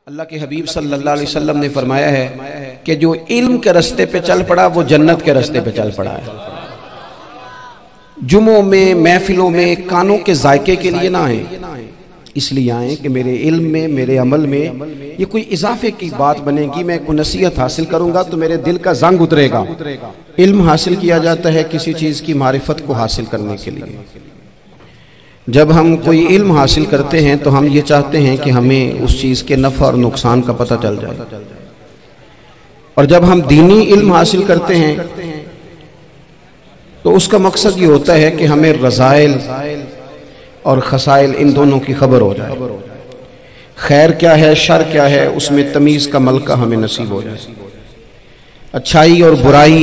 अल्लाह के हबीब सल्लल्लाहु अलैहि वसल्लम ने फरमाया है कि जो इल्म के रास्ते पे चल पड़ा वो जन्नत के रास्ते पे चल पड़ा है। जुमों में, महफिलों में कानों के जायके के लिए ना आए, इसलिए आए कि मेरे इल्म में, मेरे अमल में ये कोई इजाफे की बात बनेगी, मैं कोई नसीहत हासिल करूंगा तो मेरे दिल का जंग उतरेगा। इल्म हासिल किया जाता है किसी चीज़ की मारिफत को हासिल करने के लिए। जब हम कोई इल्म हासिल करते हैं तो हम ये चाहते हैं कि हमें उस चीज़ के नफ़ा और नुकसान का पता चल जाए। और जब हम दीनी इल्म हासिल करते हैं तो उसका मकसद ये होता है कि हमें रज़ाइल और खसाइल इन दोनों की खबर हो जाए। खैर क्या है, शर क्या है, उसमें तमीज़ का मलका हमें नसीब हो जाए। अच्छाई और बुराई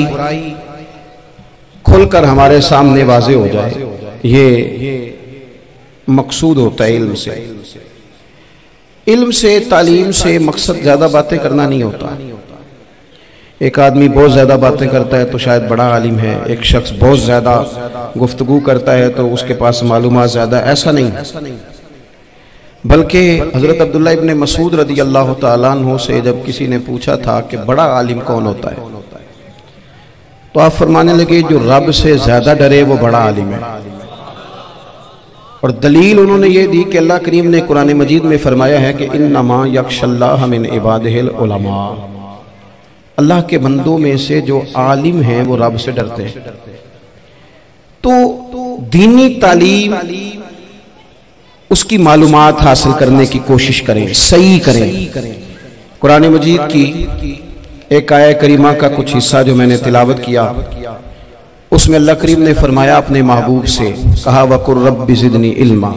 खुलकर हमारे सामने वाज़े हो जाए, ये मकसूद होता है इल्म से। इल्म से, तालीम से मकसद ज़्यादा बातें करना नहीं होता। एक आदमी बहुत ज़्यादा बातें करता है तो शायद बड़ा आलिम है, एक शख्स बहुत ज़्यादा गुफ्तगू करता है तो उसके पास मालूमात ज़्यादा, ऐसा नहीं। बल्कि हज़रत अब्दुल्लाह इब्न मसूद रदी अल्लाह तआला अन्हु से जब किसी ने पूछा था कि बड़ा आलिम कौन होता है, तो आप फरमाने लगे जो रब से ज़्यादा डरे वो बड़ा आलिम है। और दलील उन्होंने ये दी कि अल्लाह करीम ने कुरान मजीद में फरमाया है कि इन्नमा यख्शल्लाह मिन इबादिहिल उलमा, अल्लाह के बंदों में से जो आलिम हैं वो रब से डरते हैं। तो दीनी तालीम, उसकी मालूमात हासिल करने की कोशिश करें, सही करें। कुरान मजीद की एक आयत करीमा का कुछ हिस्सा जो मैंने तिलावत किया, उसमें अल्लाह करीम ने फरमाया अपने महबूब से, कहा वकुर रब्बि ज़िदनी इल्मा,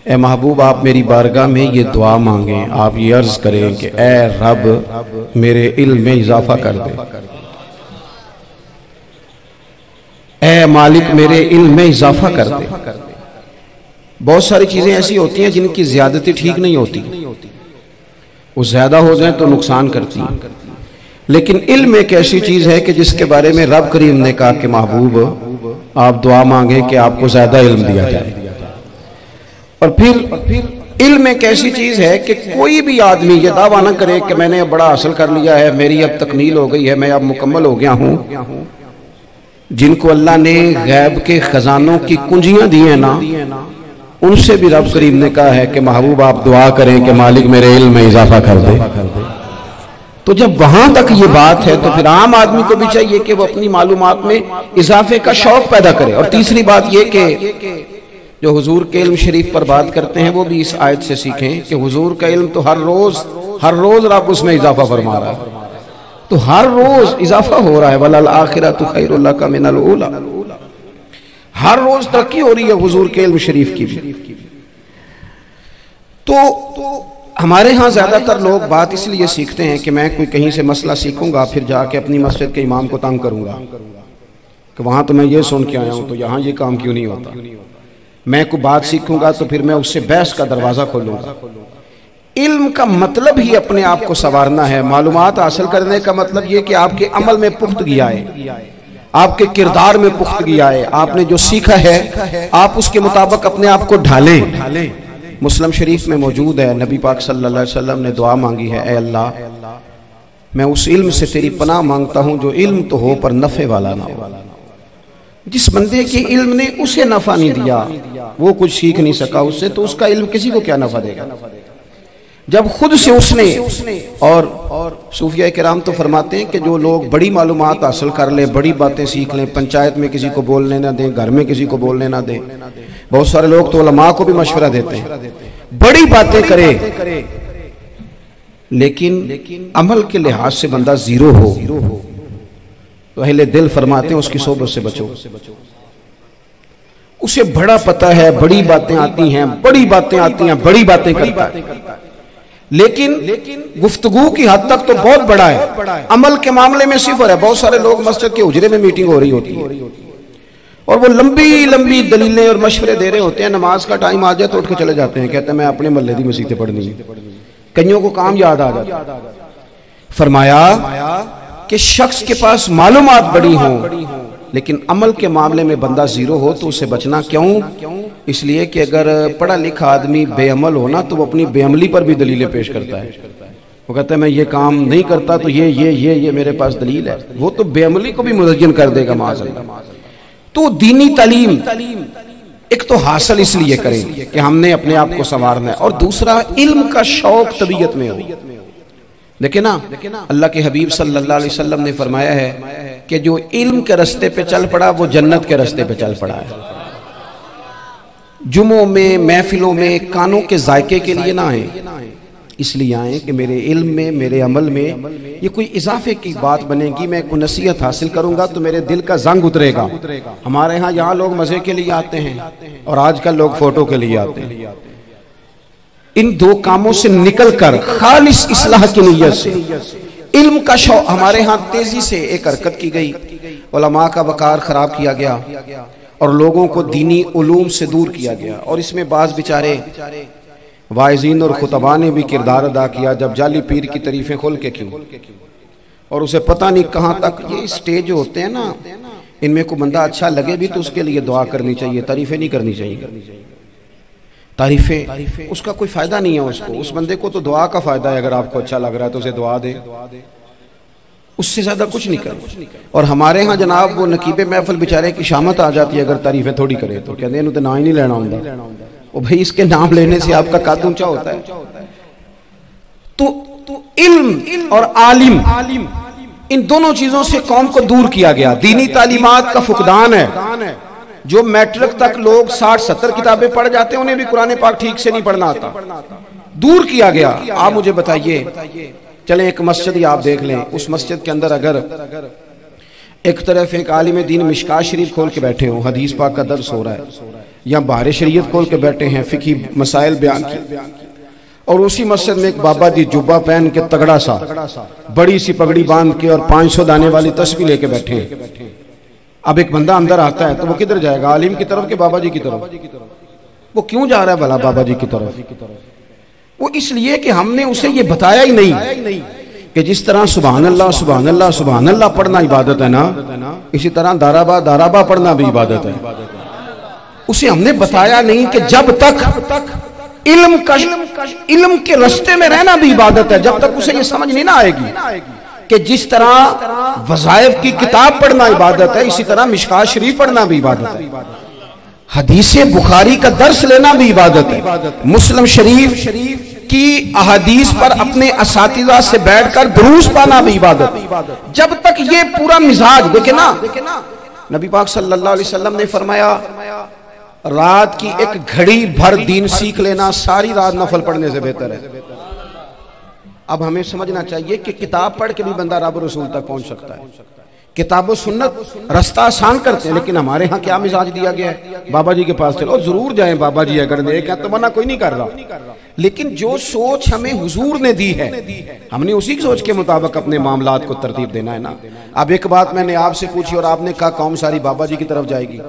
ए महबूब आप मेरी बारगाह में ये दुआ मांगें, आप ये अर्ज करें कि ए रब मेरे इल्म में इजाफा कर दे, ए मालिक मेरे इल्म में इजाफा कर दे। बहुत सारी चीजें ऐसी होती हैं जिनकी ज्यादती ठीक नहीं होती, वो ज्यादा हो जाए तो नुकसान करती है। लेकिन इल्म एक ऐसी चीज है कि जिसके बारे में रब करीम ने कहा कि महबूब आप दुआ मांगे कि आपको ज्यादा इल्म दिया जाए। और फिर इल्म एक ऐसी चीज है कि कोई भी आदमी ये दावा ना करे कि मैंने अब बड़ा हासिल कर लिया है, मेरी अब तकमील हो गई है, मैं अब मुकम्मल हो गया हूं। जिनको अल्लाह ने गैब के खजानों की कुंजियां दी हैं ना, उनसे भी रब करीम ने कहा है कि महबूब आप दुआ करें कि मालिक मेरे इल्म में इजाफा कर दे। तो जब वहां तक ये बात है तो फिर आम आदमी को भी चाहिए कि वो अपनी मालूमात में इजाफे का शौक पैदा करे। और तीसरी बात ये कि जो हुजूर के इल्म शरीफ पर बात करते हैं वो भी इस आयत से सीखें कि हुजूर का इल्म तो हर रोज रब उसमें इजाफा फरमा रहा है, तो हर रोज इजाफा हो रहा है। वलल आखिरतु खैरुल लका मिनल ऊला, हर रोज तरक्की हो रही है हुजूर के इल्म शरीफ की भी। तो हमारे यहाँ ज्यादातर लोग बात इसलिए सीखते हैं कि मैं कोई कहीं से मसला सीखूंगा फिर जाके अपनी मस्जिद के इमाम को तंग करूंगा कि वहां तो मैं ये सुन के आया हूं तो यहाँ ये काम क्यों नहीं होता। मैं कोई बात सीखूंगा तो फिर मैं उससे बहस का दरवाजा खोलूंगा। इल्म का मतलब ही अपने आप को संवारना है। मालूमात हासिल करने का मतलब ये कि आपके अमल में पुख्तगी आए, आपके किरदार में पुख्तगी आए, आपने जो सीखा है आप उसके मुताबिक अपने आप को ढालें। मुस्लिम शरीफ में मौजूद है, नबी पाक सल्लल्लाहु अलैहि वसल्लम ने दुआ मांगी है, ए अल्लाह मैं उस इल्म से तेरी पनाह मांगता हूं जो इल्म तो हो पर नफे वाला ना हो। जिस बंदे के इल्म ने उसे नफा नहीं दिया, वो कुछ सीख नहीं सका उससे, तो उसका इल्म किसी को क्या नफा देगा। जब खुद से उसने और सूफिया किराम तो फरमाते हैं कि जो लोग बड़ी मालूमात हासिल कर ले, बड़ी बातें सीख लें, पंचायत में किसी को बोलने ना दें, घर में किसी को बोलने ना दें। बहुत सारे लोग तो उलमा को भी मशवरा देते हैं, बड़ी बातें करे, लेकिन अमल के लिहाज से बंदा जीरो हो तो अहले दिल फरमाते हैं उसकी सोबत से बचो। उसे बड़ा पता है, बड़ी बातें आती हैं, बड़ी बातें करता है, लेकिन गुफ्तगू की हद तक तो बहुत बड़ा है, अमल के मामले में सिफर है। बहुत सारे लोग मस्जिद के हुजरे में मीटिंग हो रही होती है और वो लंबी दलीलें और मशवरे दे रहे होते हैं, नमाज का टाइम आ जाए तो उठ के चले जाते हैं, कहते हैं मैं अपने मोहल्ले दी मसीतें पढ़नी है। कईयों को काम याद आ जाता। फरमाया कि शख्स के पास मालूमात बड़ी हो लेकिन अमल के मामले में बंदा जीरो हो तो उसे बचना क्यों? इसलिए कि अगर पढ़ा लिखा आदमी बेअमल हो ना तो वो अपनी बेअमली पर भी दलीलें पेश करता है। वो कहता है मैं ये काम नहीं करता तो ये मेरे पास दलील है। वो तो बेअमली को भी मुज़य्यन कर देगा माज़अल्लाह। तो दीनी तालीम एक तो हासिल इसलिए करें कि हमने अपने आप को संवारना है, और दूसरा इल्म का शौक तबीयत में हो। देखे ना, अल्लाह के हबीब सल्लल्लाहु अलैहि वसल्लम ने फरमाया है कि जो इल्म के रास्ते पे चल पड़ा वो जन्नत के रास्ते पे चल पड़ा है। जुमों में, महफिलों में कानों के जायके के लिए ना आए, इसलिए आए कि मेरे इल्म में, मेरे अमल में ये कोई इजाफे की बात बनेगी, मैं कोई नसीहत हासिल करूंगा तो मेरे दिल का जंग उतरेगा। हमारे यहाँ लोग मजे के लिए आते हैं और आजकल लोग फोटो के लिए आते हैं। इन दो कामों से निकलकर खालिस इस्लाह की नीयत से इल्म का शौक, हमारे यहाँ तेजी से एक हरकत की गई, उलमा का वकार खराब किया गया और लोगों को दीनी उलूम से दूर किया गया। और इसमें बाज बेचारे वाइज़ीन और खुतबा ने भी किरदार अदा किया, जब जाली पीर की तारीफें खोल के क्यों, और उसे पता नहीं कहां तक ये स्टेज होते हैं ना, इनमें कोई बंदा अच्छा लगे भी तो उसके लिए दुआ करनी चाहिए, तारीफें नहीं करनी चाहिए। तारीफें उसका कोई फायदा नहीं है उसको, उस बंदे को तो दुआ का फायदा है। अगर आपको अच्छा लग रहा है तो उसे दुआ दे, उससे ज्यादा कुछ नहीं कर। और हमारे यहाँ जनाब वो नकीबे महफिल बेचारे की शामत आ जाती है अगर तारीफें थोड़ी करे तो, कहते हैं तो ना ही नहीं लेना होता। ओ भाई, इसके नाम लेने से आपका कद ऊंचा होता है। तो इल्म और आलिम, इन दोनों चीजों से कौम को दूर किया गया। दीनी तालीमात का फुकदान है। जो मैट्रिक तक लोग 60-70 किताबें पढ़ जाते हैं उन्हें भी कुरान पाक ठीक से नहीं पढ़ना आता, दूर किया गया। आप मुझे बताइए, चले एक मस्जिद ही आप देख लें, उस मस्जिद के अंदर अगर एक तरफ एक आलिम दीन मिशकात शरीफ खोल के बैठे हो, हदीस पाक का दर्स हो रहा है, या बाहर शरीयत खोल के बैठे हैं, फिकी मसाइल बयान की, और उसी मस्जिद में एक बाबा जी जुब्बा पहन के तगड़ा सा बड़ी सी पगड़ी बांध के और 500 दाने वाली तस्बीह लेके बैठे हैं। अब एक बंदा अंदर आता है तो वो किधर जाएगा, आलिम की तरफ के बाबा जी की तरफ? वो क्यों जा रहा है भला बाबा जी की तरफ? वो इसलिए कि हमने उसे ये बताया ही नहीं कि जिस तरह सुभान अल्लाह सुभान अल्लाह सुभान अल्लाह पढ़ना इबादत है ना, इसी तरह दाराबा दाराबा पढ़ना भी इबादत है। उसे हमने बताया नहीं कि जब तक इल्म के रास्ते में रहना भी इबादत है, जब तक उसे ये समझ नहीं ना आएगी कि जिस तरह वज़ाइफ की किताब पढ़ना इबादत है, इसी तरह मिशकात शरीफ पढ़ना भी इबादत है, हदीस बुखारी का दर्स लेना भी इबादत है, मुस्लिम शरीफ की अहादीस पर अपने असातिज़ा से बैठकर दुरूस पाना भी इबादत है। जब तक ये पूरा मिजाज देखे ना, नबी पाक सल्लल्लाहु अलैहि वसल्लम ने फरमाया रात की एक घड़ी भर दीन सीख लेना सारी रात नफल पढ़ने से बेहतर है। अब हमें समझना चाहिए कि किताब पढ़ के भी बंदा रब रसूल तक पहुंच सकता है। किताब और सुन्नत रास्ता आसान करते हैं, लेकिन हमारे यहाँ क्या मिजाज दिया गया है, बाबा जी के पास चलो, जरूर जाए बाबा जी अगर देख तो मना कोई नहीं कर रहा, लेकिन जो सोच हमें हुजूर ने दी है हमने उसी सोच के मुताबिक अपने मामलात को तरतीब देना है ना। अब एक बात मैंने आपसे पूछी और आपने कहा कौम सारी बाबा जी की तरफ जाएगी।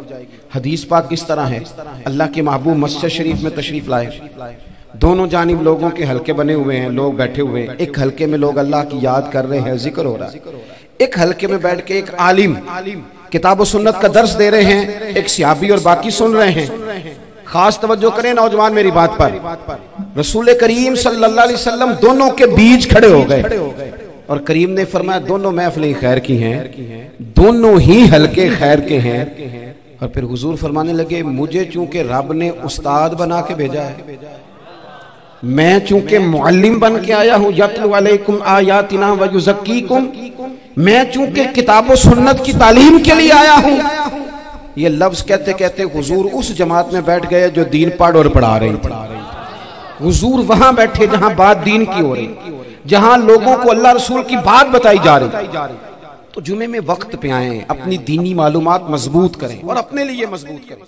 हदीस पाक किस तरह है, अल्लाह के महबूब मस्जिद शरीफ में तशरीफ लाए, दोनों जानिब लोगों के हल्के बने हुए हैं, लोग बैठे हुए हैं, एक हल्के में लोग अल्लाह की याद कर रहे हैं, जिक्र हो रहा है, एक हल्के में बैठ के एक आलिम किताब और सुन्नत का दर्स दे रहे हैं, एक सियाबी और बाकी सुन रहे हैं। खास तवज्जो करें नौजवान मेरी बात पर, रसूल करीम सल्लल्लाहु अलैहि वसल्लम दोनों के बीच खड़े हो गए और करीम ने फरमाया दोनों महफिलें खैर की हैं, दोनों ही हल्के खैर के हैं। और फिर हुजूर फरमाने लगे मुझे चूंकि रब ने उस्ताद बना के भेजा है, मैं चूंकि मुअल्लिम बन के आया हूं, यतलु अलैकुम आयातिना व युज़क्कीकुम, मैं चूंकि किताब और सुन्नत की तालीम के लिए आया हूं। ये लफ्ज कहते कहते हुजूर उस जमात में बैठ गए जो दीन पढ़ और पढ़ा रही थी। हुजूर वहां बैठे जहां बात दीन की हो रही, जहां लोगों को अल्लाह रसूल की बात बताई जा रही। तो जुमे में वक्त पे आए, अपनी दीनी मालूमात मजबूत करें और अपने लिए मजबूत करें।